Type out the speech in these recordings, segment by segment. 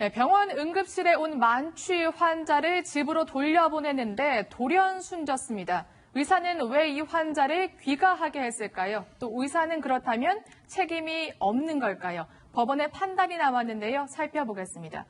네, 병원 응급실에 온 만취 환자를 집으로 돌려보내는데 돌연 숨졌습니다. 의사는 왜 이 환자를 귀가하게 했을까요? 또 의사는 그렇다면 책임이 없는 걸까요? 법원의 판단이 나왔는데요. 살펴보겠습니다.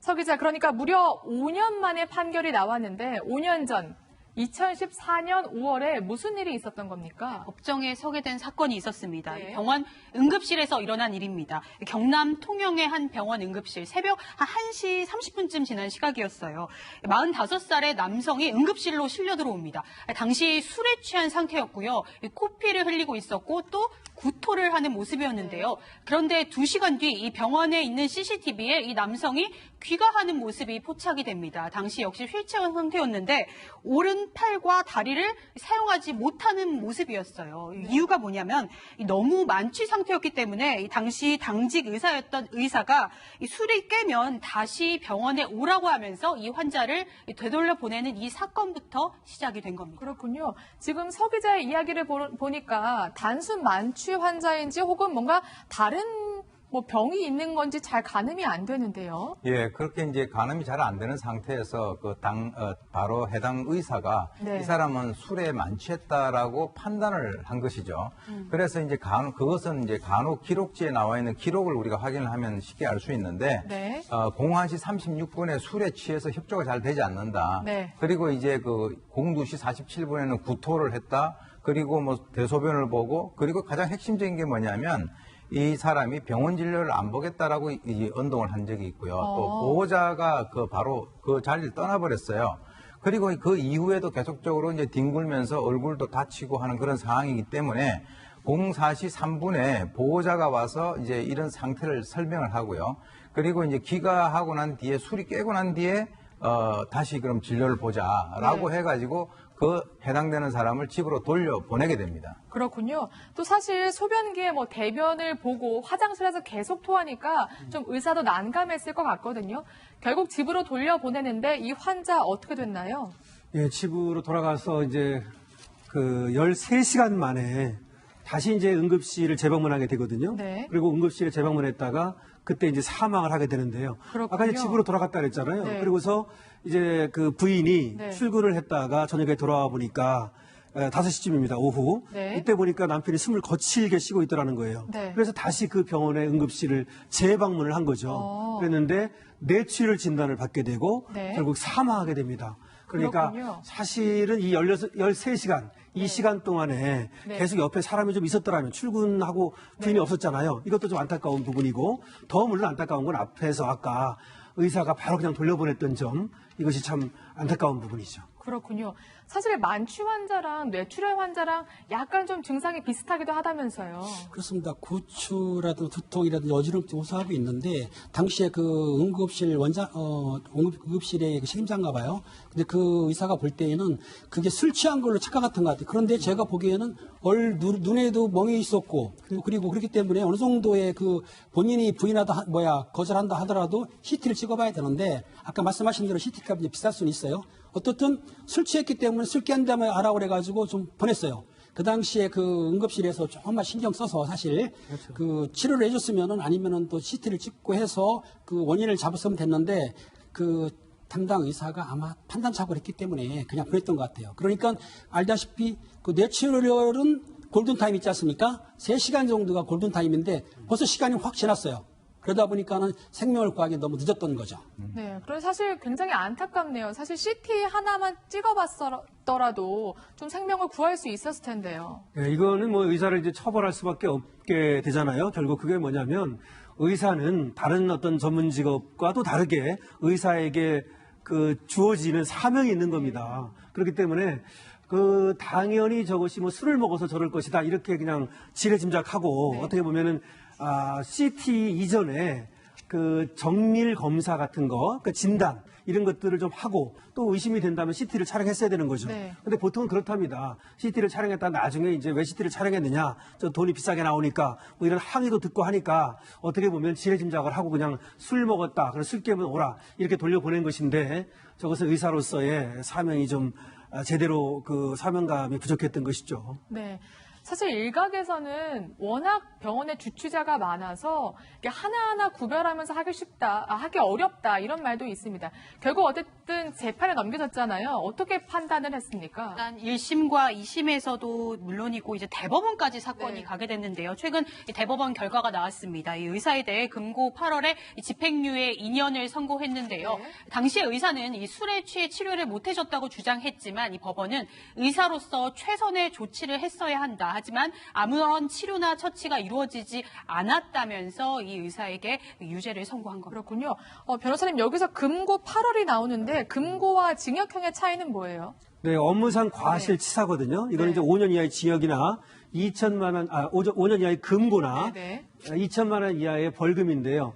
서 기자, 그러니까 무려 5년 만에 판결이 나왔는데 5년 전 2014년 5월에 무슨 일이 있었던 겁니까? 법정에 서게 된 사건이 있었습니다. 네. 병원 응급실에서 일어난 일입니다. 경남 통영의 한 병원 응급실 새벽 한 1시 30분쯤 지난 시각이었어요. 45살의 남성이 응급실로 실려 들어옵니다. 당시 술에 취한 상태였고요. 코피를 흘리고 있었고 또 구토를 하는 모습이었는데요. 그런데 2시간 뒤 이 병원에 있는 CCTV에 이 남성이 귀가하는 모습이 포착이 됩니다. 당시 역시 휠체어 상태였는데 오른팔과 다리를 사용하지 못하는 모습이었어요. 이유가 뭐냐면 너무 만취 상태였기 때문에 당시 당직 의사였던 의사가 술이 깨면 다시 병원에 오라고 하면서 이 환자를 되돌려 보내는 이 사건부터 시작이 된 겁니다. 그렇군요. 지금 서 기자의 이야기를 보니까 단순 만취 환자인지 혹은 뭔가 다른 병이 있는 건지 잘 가늠이 안 되는데요. 예, 그렇게 이제 가늠이 잘 안 되는 상태에서 바로 해당 의사가 네. 이 사람은 술에 만취했다라고 판단을 한 것이죠. 그래서 이제 그것은 이제 간혹 기록지에 나와 있는 기록을 우리가 확인을 하면 쉽게 알 수 있는데, 네. 01시 36분에 술에 취해서 협조가 잘 되지 않는다. 네. 그리고 이제 02시 47분에는 구토를 했다. 그리고 대소변을 보고, 그리고 가장 핵심적인 게 뭐냐면, 이 사람이 병원 진료를 안 보겠다라고 언동을 한 적이 있고요. 또 보호자가 바로 그 자리를 떠나버렸어요. 그리고 그 이후에도 계속적으로 이제 뒹굴면서 얼굴도 다치고 하는 그런 상황이기 때문에 04시 3분에 보호자가 와서 이제 이런 상태를 설명을 하고요. 그리고 이제 귀가하고 난 뒤에 술이 깨고 난 뒤에 다시 그럼 진료를 보자라고 네. 해가지고 그 해당되는 사람을 집으로 돌려보내게 됩니다. 그렇군요. 또 사실 소변기에 대변을 보고 화장실에서 계속 토하니까 좀 의사도 난감했을 것 같거든요. 결국 집으로 돌려보내는데 이 환자 어떻게 됐나요? 예, 집으로 돌아가서 이제 13시간 만에 다시 이제 응급실을 재방문하게 되거든요. 네. 그리고 응급실에 재방문했다가 그때 이제 사망을 하게 되는데요. 그렇군요. 아까 이제 집으로 돌아갔다 그랬잖아요. 네. 그리고서 이제 그 부인이 네. 출근을 했다가 저녁에 돌아와 보니까 5시쯤입니다, 오후. 네. 이때 보니까 남편이 숨을 거칠게 쉬고 있더라는 거예요. 네. 그래서 다시 그 병원의 응급실을 재방문을 한 거죠. 그랬는데 뇌출혈 진단을 받게 되고 네. 결국 사망하게 됩니다. 그러니까 그렇군요. 사실은 이 13시간, 이 시간 동안에 네. 계속 옆에 사람이 좀 있었더라면 출근하고 부인이 없었잖아요. 이것도 좀 안타까운 부분이고 더 물론 안타까운 건 앞에서 아까 의사가 바로 그냥 돌려보냈던 점, 이것이 참 안타까운 부분이죠. 그렇군요. 사실 만취 환자랑 뇌출혈 환자랑 약간 좀 증상이 비슷하기도 하다면서요. 그렇습니다. 구취라든지 두통이라든지 어지럼증 호소하고 있는데 당시에 그 응급실 응급실의 책임자인가 봐요. 근데 그 의사가 볼 때에는 그게 술 취한 걸로 착각했던 것 같아요. 그런데 제가 보기에는 눈에도 멍이 있었고 그리고 그렇기 때문에 어느 정도의 본인이 거절한다 하더라도 CT를 찍어봐야 되는데 아까 말씀하신 대로 CT가 비쌀 수는 있어요. 어떻든 술 취했기 때문에 술 깬 다음에 알아 그래가지고 좀 보냈어요. 그 당시에 그 응급실에서 조금만 신경 써서 사실 그 치료를 해줬으면은 아니면은 또 CT를 찍고 해서 그 원인을 잡았으면 됐는데 그 담당 의사가 아마 판단착오를 했기 때문에 그냥 보냈던 것 같아요. 그러니까 알다시피 그 뇌출혈은 골든타임 있지 않습니까? 3시간 정도가 골든타임인데 벌써 시간이 확 지났어요. 그러다 보니까는 생명을 구하기 너무 늦었던 거죠. 네, 그래서 사실 굉장히 안타깝네요. 사실 CT 하나만 찍어봤더라도 좀 생명을 구할 수 있었을 텐데요. 네, 이거는 의사를 이제 처벌할 수밖에 없게 되잖아요. 결국 그게 뭐냐면 의사는 다른 어떤 전문 직업과도 다르게 의사에게 주어지는 사명이 있는 겁니다. 그렇기 때문에 당연히 저것이 술을 먹어서 저럴 것이다 이렇게 그냥 지레짐작하고 네. 어떻게 보면은 CT 이전에 정밀 검사 같은 거, 진단 이런 것들을 좀 하고 또 의심이 된다면 CT를 촬영했어야 되는 거죠. 네. 근데 보통은 그렇답니다. CT를 촬영했다 나중에 이제 왜 CT를 촬영했느냐, 저 돈이 비싸게 나오니까 이런 항의도 듣고 하니까 어떻게 보면 지레짐작을 하고 그냥 술 먹었다, 그래서 술 깨면 오라 이렇게 돌려보낸 것인데 저것은 의사로서의 사명이 좀 제대로 사명감이 부족했던 것이죠. 네. 사실 일각에서는 워낙 병원의 주치자가 많아서 이게 하나하나 구별하면서 하기 어렵다 이런 말도 있습니다. 결국 어쨌든 재판에 넘겨졌잖아요. 어떻게 판단을 했습니까? 일단 1심과 2심에서도 물론이고 이제 대법원까지 사건이 네. 가게 됐는데요. 최근 이 대법원 결과가 나왔습니다. 이 의사에 대해 금고 8월에 집행유예 2년을 선고했는데요. 네. 당시에 의사는 이 술에 취해 치료를 못 해줬다고 주장했지만 이 법원은 의사로서 최선의 조치를 했어야 한다. 하지만 아무런 치료나 처치가 이루어지지 않았다면서 이 의사에게 유죄를 선고한 겁니다. 그렇군요. 변호사님 여기서 금고 8월이 나오는데 금고와 징역형의 차이는 뭐예요? 네, 업무상 과실치사거든요. 이거는 네. 이제 5년 이하의 징역이나 5년 이하의 금고나 네. 2천만 원 이하의 벌금인데요.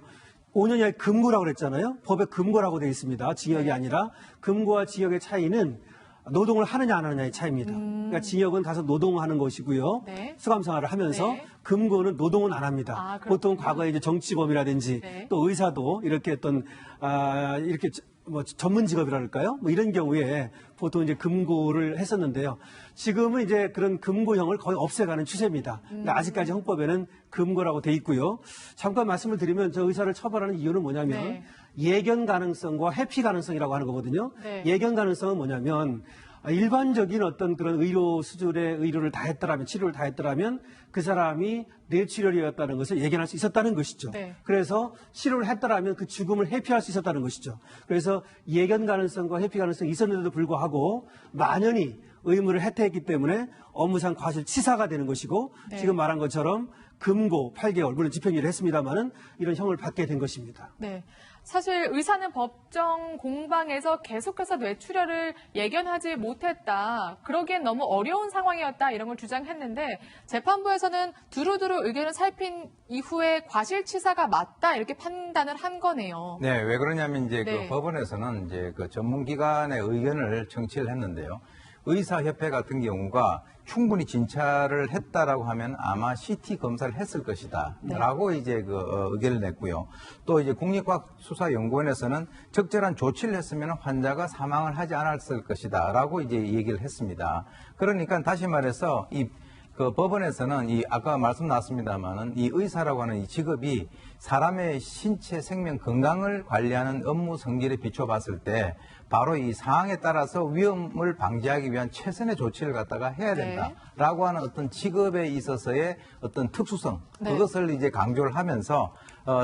5년 이하의 금고라고 그랬잖아요. 법에 금고라고 되어 있습니다. 징역이 네. 아니라 금고와 징역의 차이는 노동을 하느냐 안 하느냐의 차이입니다. 그러니까 징역은 가서 노동하는 것이고요. 네. 수감 생활을 하면서 네. 금고는 노동은 안 합니다. 아, 그렇군요. 보통 과거에 이제 정치범이라든지 네. 또 의사도 이렇게 이렇게 뭐 전문 직업이랄까요? 뭐 이런 경우에 보통 이제 금고를 했었는데요. 지금은 이제 그런 금고형을 거의 없애가는 추세입니다. 근데 아직까지 헌법에는 금고라고 돼 있고요. 잠깐 말씀을 드리면 저 의사를 처벌하는 이유는 뭐냐면 네. 예견 가능성과 회피 가능성이라고 하는 거거든요. 네. 예견 가능성은 뭐냐면 일반적인 어떤 그런 의료 수준의 의료를 다 했더라면, 치료를 다 했더라면 그 사람이 뇌출혈이었다는 것을 예견할 수 있었다는 것이죠. 네. 그래서 치료를 했더라면 그 죽음을 회피할 수 있었다는 것이죠. 그래서 예견 가능성과 회피 가능성이 있었는데도 불구하고 만연히 의무를 해태했기 때문에 업무상 과실치사가 되는 것이고 네. 지금 말한 것처럼 금고 8개월, 물론 집행유예를 했습니다마는 이런 형을 받게 된 것입니다. 네. 사실 의사는 법정 공방에서 계속해서 뇌출혈을 예견하지 못했다. 그러기엔 너무 어려운 상황이었다. 이런 걸 주장했는데 재판부에서는 두루두루 의견을 살핀 이후에 과실치사가 맞다. 이렇게 판단을 한 거네요. 네, 왜 그러냐면 이제 네. 그 법원에서는 이제 그 전문기관의 의견을 청취를 했는데요. 의사협회 같은 경우가 충분히 진찰을 했다라고 하면 아마 CT 검사를 했을 것이다. 네. 라고 이제 의견을 냈고요. 또 이제 국립과학수사연구원에서는 적절한 조치를 했으면 환자가 사망을 하지 않았을 것이다. 라고 이제 얘기를 했습니다. 그러니까 다시 말해서 그 법원에서는 아까 말씀 나왔습니다만은 이 의사라고 하는 이 직업이 사람의 신체 생명 건강을 관리하는 업무 성질에 비춰봤을 때 바로 이 상황에 따라서 위험을 방지하기 위한 최선의 조치를 갖다가 해야 된다라고 하는 어떤 직업에 있어서의 어떤 특수성 네. 그것을 이제 강조를 하면서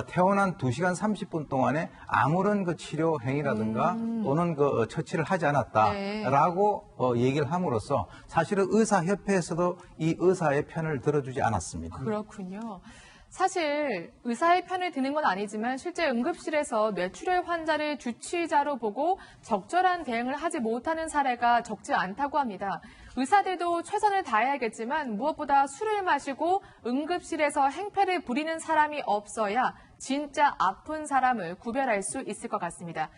태어난 2시간 30분 동안에 아무런 그 치료 행위라든가 또는 그 처치를 하지 않았다라고 얘기를 함으로써 사실은 의사협회에서도 이 의사의 편을 들어주지 않았습니다. 그렇군요. 사실 의사의 편을 드는 건 아니지만 실제 응급실에서 뇌출혈 환자를 주치의자로 보고 적절한 대응을 하지 못하는 사례가 적지 않다고 합니다. 의사들도 최선을 다해야겠지만 무엇보다 술을 마시고 응급실에서 행패를 부리는 사람이 없어야 진짜 아픈 사람을 구별할 수 있을 것 같습니다.